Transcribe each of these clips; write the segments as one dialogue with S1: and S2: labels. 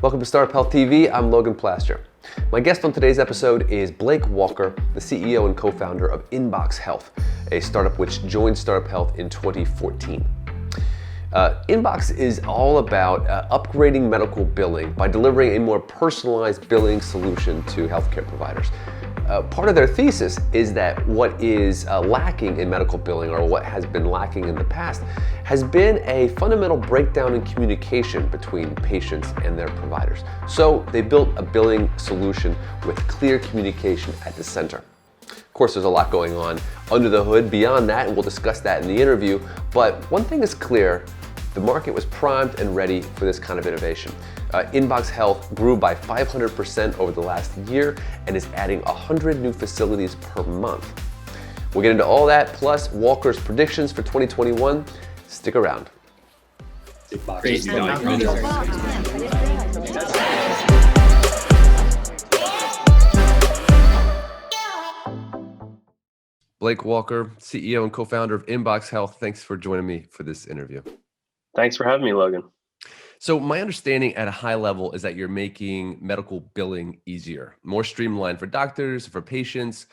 S1: Welcome to Startup Health TV. I'm Logan Plaster. My guest on today's episode is Blake Walker, the CEO and co-founder of Inbox Health, a startup which joined Startup Health in 2014. Inbox is all about upgrading medical billing by delivering a more personalized billing solution to healthcare providers. Part of their thesis is that what is lacking in medical billing, or what has been lacking in the past, has been a fundamental breakdown in communication between patients and their providers. So they built a billing solution with clear communication at the center. Of course, there's a lot going on under the hood beyond that, and we'll discuss that in the interview. But one thing is clear: the market was primed and ready for this kind of innovation. Inbox Health grew by 500% over the last year and is adding 100 new facilities per month. We'll get into all that, plus Walker's predictions for 2021. Stick around. Blake Walker, CEO and co-founder of Inbox Health. Thanks for joining me for this interview.
S2: Thanks for having me, Logan.
S1: So my understanding at a high level is that you're making medical billing easier, more streamlined for doctors, for patients.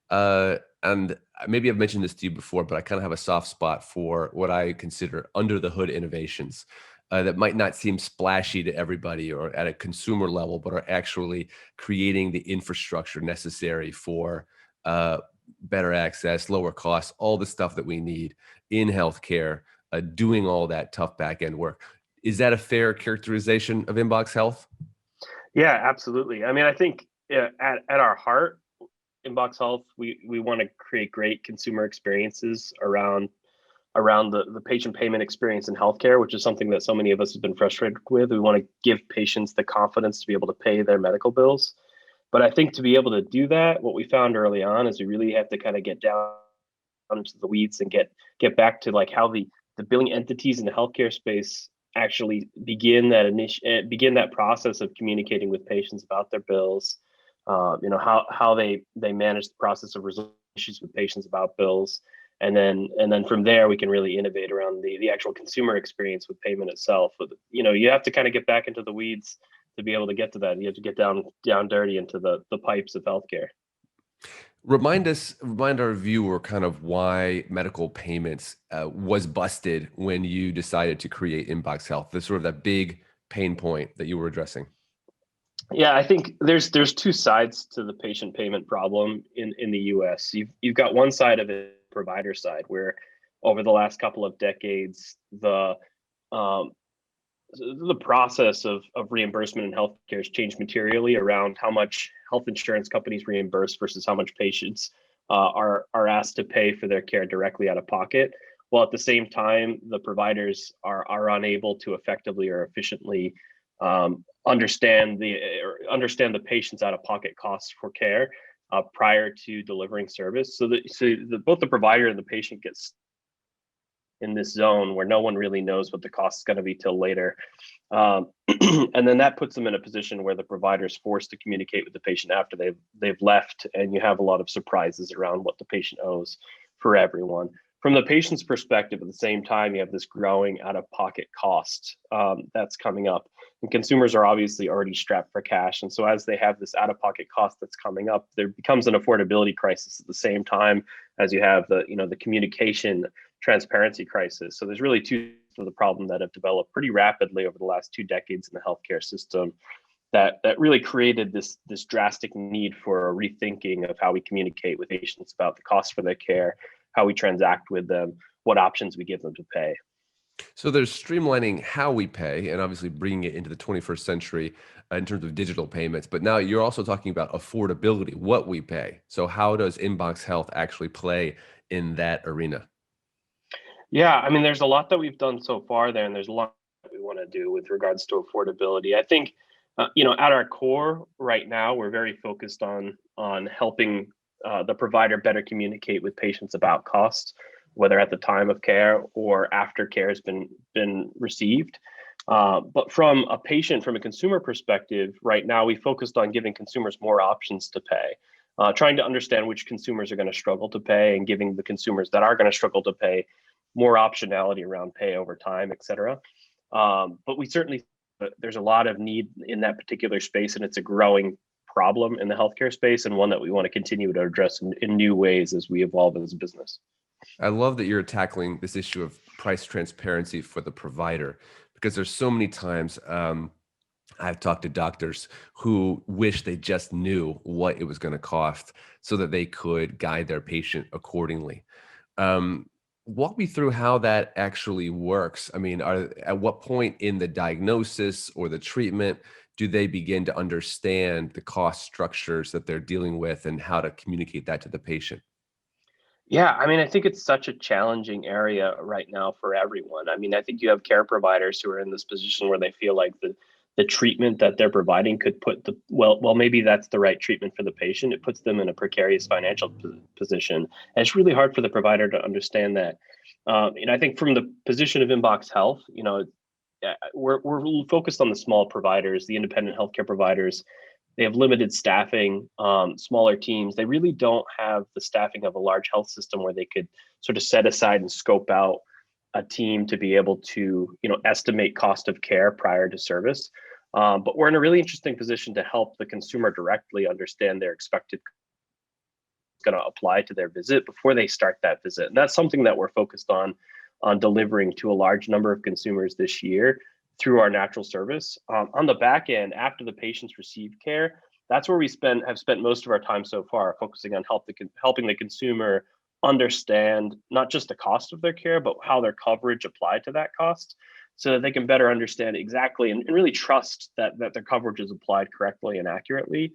S1: And maybe I've mentioned this to you before, but I kind of have a soft spot for what I consider under the hood innovations that might not seem splashy to everybody or at a consumer level, but are actually creating the infrastructure necessary for better access, lower costs, all the stuff that we need in healthcare, doing all that tough back end work. Is that a fair characterization of Inbox Health?
S2: Yeah, absolutely. I mean, I think at our heart, Inbox Health, we want to create great consumer experiences around the patient payment experience in healthcare, which is something that so many of us have been frustrated with. We want to give patients the confidence to be able to pay their medical bills. But I think to be able to do that, what we found early on is we really have to kind of get down into the weeds and get back to like how the billing entities in the healthcare space actually begin that process of communicating with patients about their bills. How they manage the process of resolving issues with patients about bills, and then from there we can really innovate around the actual consumer experience with payment itself. You have to kind of get back into the weeds to be able to get to that. You have to get down dirty into the pipes of healthcare.
S1: Remind our viewer kind of why medical payments was busted when you decided to create Inbox Health, the sort of that big pain point that you were addressing.
S2: Yeah, I think there's two sides to the patient payment problem in the US. You've got one side of it, provider side, where over the last couple of decades, the process of reimbursement in healthcare has changed materially around how much health insurance companies reimburse versus how much patients are asked to pay for their care directly out of pocket. While at the same time, the providers are unable to effectively or efficiently understand the patient's out of pocket costs for care prior to delivering service. So both the provider and the patient gets in this zone where no one really knows what the cost is going to be till later. And then that puts them in a position where the provider is forced to communicate with the patient after they've left, and you have a lot of surprises around what the patient owes for everyone. From the patient's perspective, at the same time, you have this growing out-of-pocket cost that's coming up. And consumers are obviously already strapped for cash. And so as they have this out-of-pocket cost that's coming up, there becomes an affordability crisis at the same time as you have the communication transparency crisis. So there's really two of the problem that have developed pretty rapidly over the last 2 decades in the healthcare system that really created this drastic need for a rethinking of how we communicate with patients about the cost for their care, how we transact with them, what options we give them to pay.
S1: So there's streamlining how we pay and obviously bringing it into the 21st century in terms of digital payments. But now you're also talking about affordability, what we pay. So how does Inbox Health actually play in that arena?
S2: Yeah, I mean, there's a lot that we've done so far there, and there's a lot that we want to do with regards to affordability. I think, at our core right now, we're very focused on helping the provider better communicate with patients about costs, whether at the time of care or after care has been received. But from a consumer perspective, right now, we focused on giving consumers more options to pay, trying to understand which consumers are going to struggle to pay and giving the consumers that are going to struggle to pay more optionality around pay over time, et cetera. But we certainly but there's a lot of need in that particular space, and it's a growing problem in the healthcare space, and one that we want to continue to address in new ways as we evolve as a business.
S1: I love that you're tackling this issue of price transparency for the provider, because there's so many times I've talked to doctors who wish they just knew what it was going to cost so that they could guide their patient accordingly. Um, Walk me through how that actually works. I mean, at what point in the diagnosis or the treatment do they begin to understand the cost structures that they're dealing with and how to communicate that to the patient?
S2: Yeah, I mean, I think it's such a challenging area right now for everyone. I mean, I think you have care providers who are in this position where they feel like the treatment that they're providing could put maybe that's the right treatment for the patient. It puts them in a precarious financial position. And it's really hard for the provider to understand that. And I think from the position of Inbox Health, we're focused on the small providers, the independent healthcare providers. They have limited staffing, smaller teams. They really don't have the staffing of a large health system where they could sort of set aside and scope out a team to be able to, estimate cost of care prior to service. But we're in a really interesting position to help the consumer directly understand their expected going to apply to their visit before they start that visit. And that's something that we're focused on delivering to a large number of consumers this year through our natural service. On the back end, after the patients receive care, that's where we have spent most of our time so far, focusing on helping the consumer understand not just the cost of their care, but how their coverage applied to that cost, so that they can better understand exactly and really trust that their coverage is applied correctly and accurately,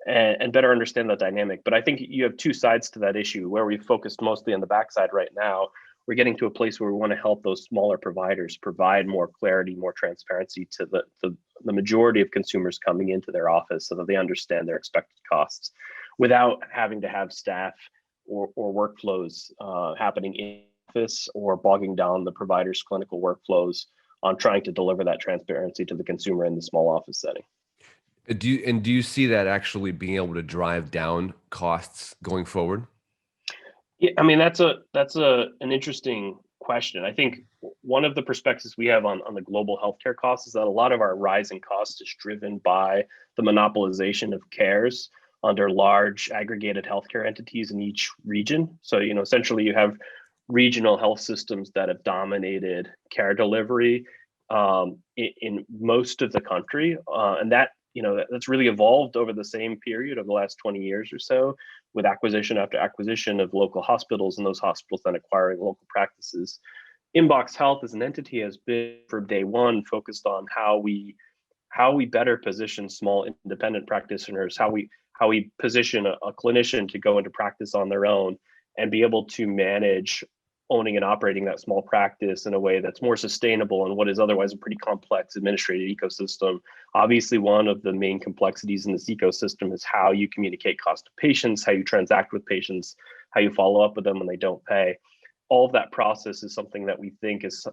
S2: and better understand the dynamic. But I think you have two sides to that issue. Where we focused mostly on the backside right now, we're getting to a place where we want to help those smaller providers provide more clarity, more transparency to the majority of consumers coming into their office, so that they understand their expected costs without having to have staff or workflows happening in office or bogging down the provider's clinical workflows on trying to deliver that transparency to the consumer in the small office setting.
S1: Do you see that actually being able to drive down costs going forward?
S2: Yeah, I mean, that's an interesting question. I think one of the perspectives we have on the global healthcare costs is that a lot of our rising costs is driven by the monopolization of cares under large aggregated healthcare entities in each region. So, essentially you have regional health systems that have dominated care delivery in most of the country, and that's really evolved over the same period of the last 20 years or so, with acquisition after acquisition of local hospitals, and those hospitals then acquiring local practices. Inbox Health as an entity has been from day one focused on how we better position small independent practitioners, how we position a clinician to go into practice on their own and be able to manage owning and operating that small practice in a way that's more sustainable in what is otherwise a pretty complex administrative ecosystem. Obviously, one of the main complexities in this ecosystem is how you communicate cost to patients, how you transact with patients, how you follow up with them when they don't pay. All of that process is something that we think is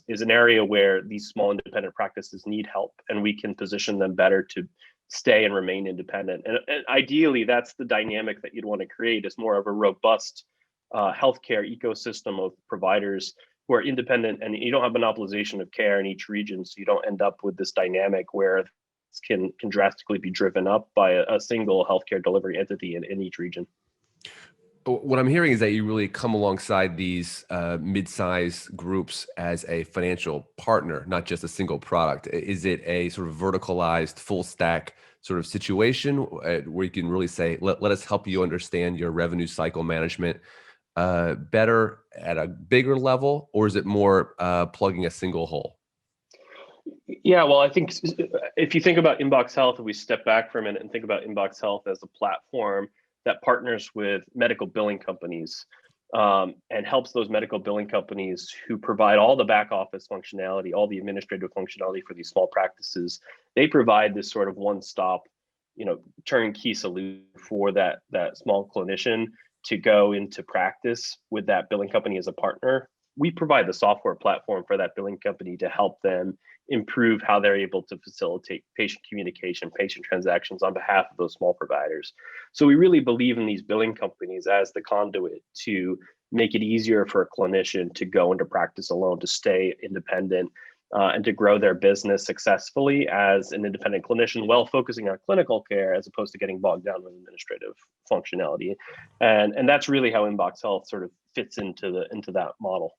S2: an area where these small independent practices need help, and we can position them better to stay and remain independent. And ideally, that's the dynamic that you'd want to create, is more of a robust healthcare ecosystem of providers who are independent, and you don't have monopolization of care in each region, so you don't end up with this dynamic where this can drastically be driven up by a single healthcare delivery entity in each region.
S1: What I'm hearing is that you really come alongside these mid-size groups as a financial partner, not just a single product. Is it a sort of verticalized, full stack sort of situation where you can really say, let us help you understand your revenue cycle management better at a bigger level, or is it more plugging a single hole?
S2: Yeah, well, I think if you think about Inbox Health, if we step back for a minute and think about Inbox Health as a platform that partners with medical billing companies and helps those medical billing companies who provide all the back office functionality, all the administrative functionality for these small practices. They provide this sort of one-stop, turnkey solution for that small clinician to go into practice with that billing company as a partner. We provide the software platform for that billing company to help them improve how they're able to facilitate patient communication, patient transactions on behalf of those small providers. So we really believe in these billing companies as the conduit to make it easier for a clinician to go into practice alone, to stay independent, and to grow their business successfully as an independent clinician while focusing on clinical care as opposed to getting bogged down with administrative functionality. And that's really how Inbox Health sort of fits into that model.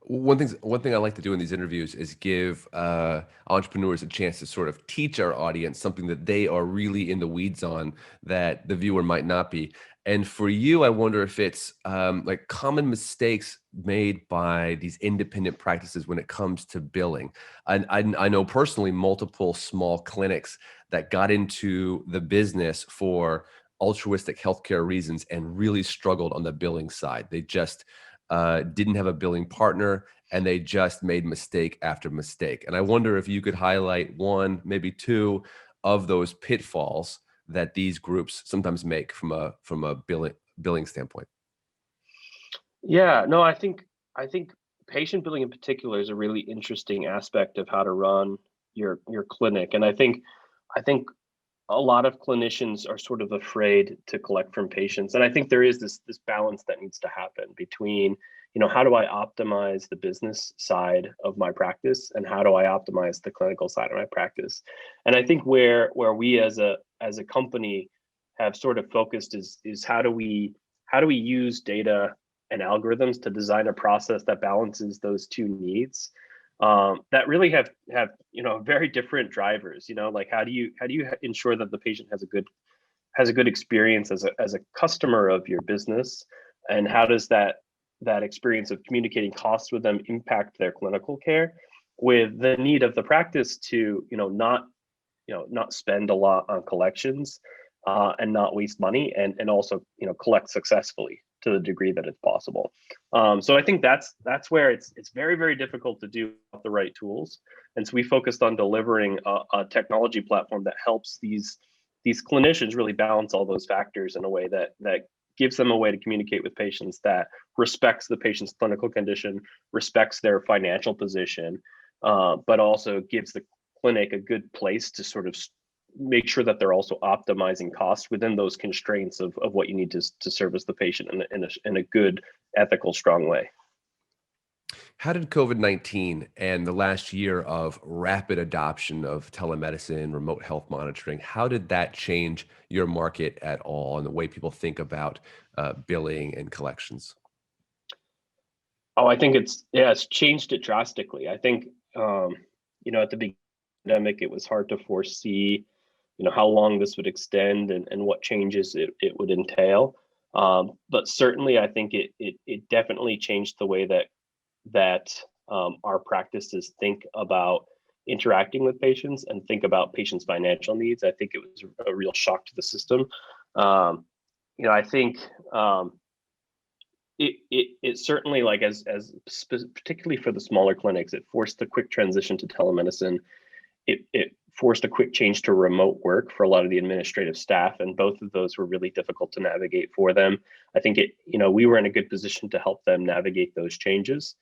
S1: One thing I like to do in these interviews is give entrepreneurs a chance to sort of teach our audience something that they are really in the weeds on that the viewer might not be. And for you, I wonder if it's like common mistakes made by these independent practices when it comes to billing. I know personally multiple small clinics that got into the business for altruistic healthcare reasons and really struggled on the billing side. They just didn't have a billing partner, and they just made mistake after mistake. And I wonder if you could highlight one, maybe two of those pitfalls that these groups sometimes make from a billing standpoint.
S2: Yeah, no, I think patient billing in particular is a really interesting aspect of how to run your clinic. And I think a lot of clinicians are sort of afraid to collect from patients. And I think there is this balance that needs to happen between, how do I optimize the business side of my practice and how do I optimize the clinical side of my practice? And I think where we as a company have sort of focused is how do we use data and algorithms to design a process that balances those two needs, that really have very different drivers. Like how do you ensure that the patient has a good experience as a customer of your business, and how does that experience of communicating costs with them impact their clinical care, with the need of the practice to not spend a lot on collections, and not waste money, and also collect successfully to the degree that it's possible. So I think that's where it's very, very difficult to do with the right tools. And so we focused on delivering a technology platform that helps these clinicians really balance all those factors in a way that gives them a way to communicate with patients that respects the patient's clinical condition, respects their financial position, but also gives the clinic a good place to sort of make sure that they're also optimizing costs within those constraints of what you need to service the patient in a good, ethical, strong way.
S1: How did COVID-19 and the last year of rapid adoption of telemedicine, remote health monitoring, how did that change your market at all and the way people think about billing and collections?
S2: Oh, I think it's changed it drastically. I think at the beginning of the pandemic, it was hard to foresee, how long this would extend and what changes it would entail. But certainly, I think it definitely changed the way that our practices think about interacting with patients and think about patients' financial needs. I think it was a real shock to the system. I think it certainly, like particularly for the smaller clinics, it forced the quick transition to telemedicine. It forced a quick change to remote work for a lot of the administrative staff, and both of those were really difficult to navigate for them. I think we were in a good position to help them navigate those changes.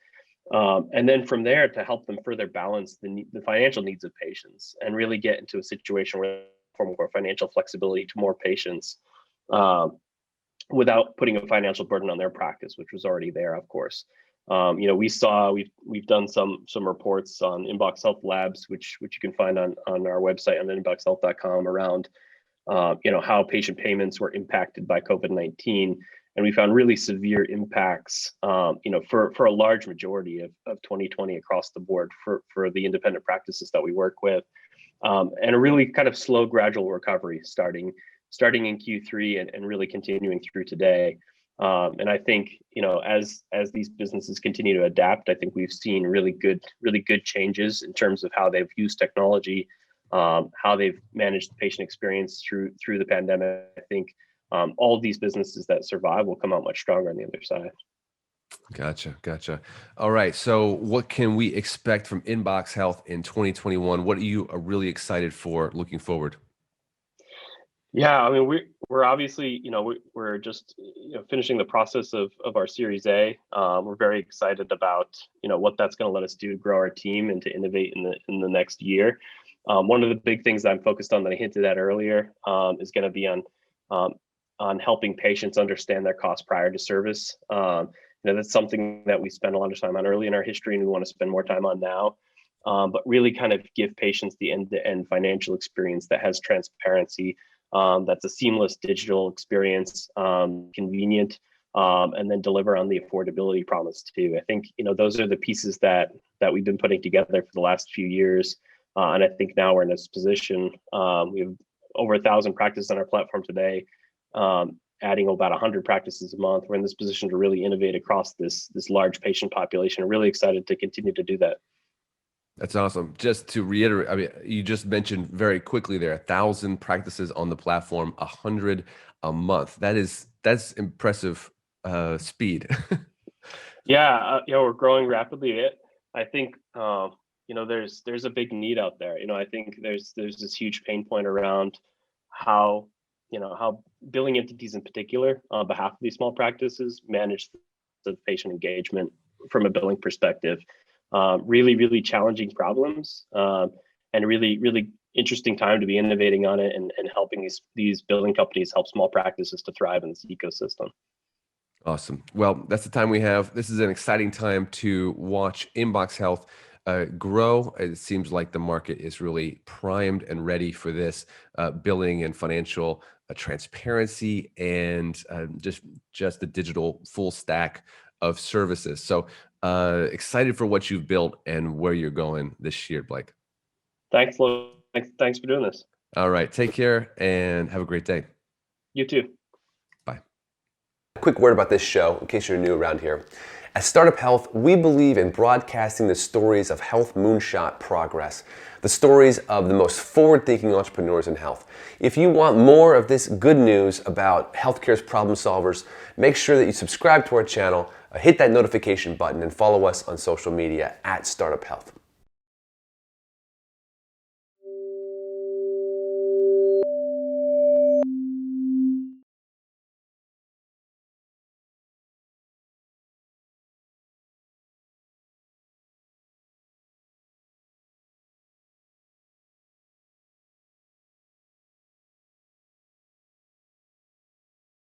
S2: And then from there, to help them further balance the financial needs of patients and really get into a situation where for more financial flexibility to more patients, without putting a financial burden on their practice, which was already there, of course. We've done some reports on Inbox Health Labs, which you can find on our website on inboxhealth.com, around how patient payments were impacted by COVID-19. And we found really severe impacts, for a large majority of 2020 across the board for the independent practices that we work with, and a really kind of slow, gradual recovery starting in Q3 and really continuing through today. And I think, as these businesses continue to adapt, I think we've seen really good changes in terms of how they've used technology, how they've managed the patient experience through the pandemic. I think all of these businesses that survive will come out much stronger on the other side.
S1: Gotcha. All right. So what can we expect from Inbox Health in 2021? What are you really excited for looking forward?
S2: Yeah, I mean, we're obviously, we're just finishing the process of our Series A. We're very excited about what that's going to let us do to grow our team and to innovate in the next year. One of the big things that I'm focused on that I hinted at earlier, is going to be on helping patients understand their costs prior to service. That's something that we spent a lot of time on early in our history, and we want to spend more time on now. but really kind of give patients the end-to-end financial experience that has transparency, that's a seamless digital experience, convenient, and then deliver on the affordability promise too. I think those are the pieces that we've been putting together for the last few years, and I think now we're in this position. We have over 1,000 practices on our platform today, adding about 100 practices a month. We're in this position to really innovate across this large patient population. I'm really excited to continue to do that.
S1: That's awesome. Just to reiterate, I mean, you just mentioned very quickly there, 1,000 practices on the platform, 100 a month. That's impressive speed.
S2: Yeah, we're growing rapidly. I think there's a big need out there. I think there's this huge pain point around how billing entities in particular, on behalf of these small practices, manage the patient engagement from a billing perspective. Really, really challenging problems, and really interesting time to be innovating on it and helping these billing companies help small practices to thrive in this ecosystem.
S1: Awesome. Well, that's the time we have. This is an exciting time to watch Inbox Health grow. It seems like the market is really primed and ready for this billing and financial transparency and just the digital full stack of services. So excited for what you've built and where you're going this year, Blake.
S2: Thanks, Lo. Thanks for doing this.
S1: All right. Take care and have a great day.
S2: You too.
S1: Bye. A quick word about this show, in case you're new around here. At Startup Health, we believe in broadcasting the stories of health moonshot progress, the stories of the most forward-thinking entrepreneurs in health. If you want more of this good news about healthcare's problem solvers, make sure that you subscribe to our channel, hit that notification button, and follow us on social media at Startup Health.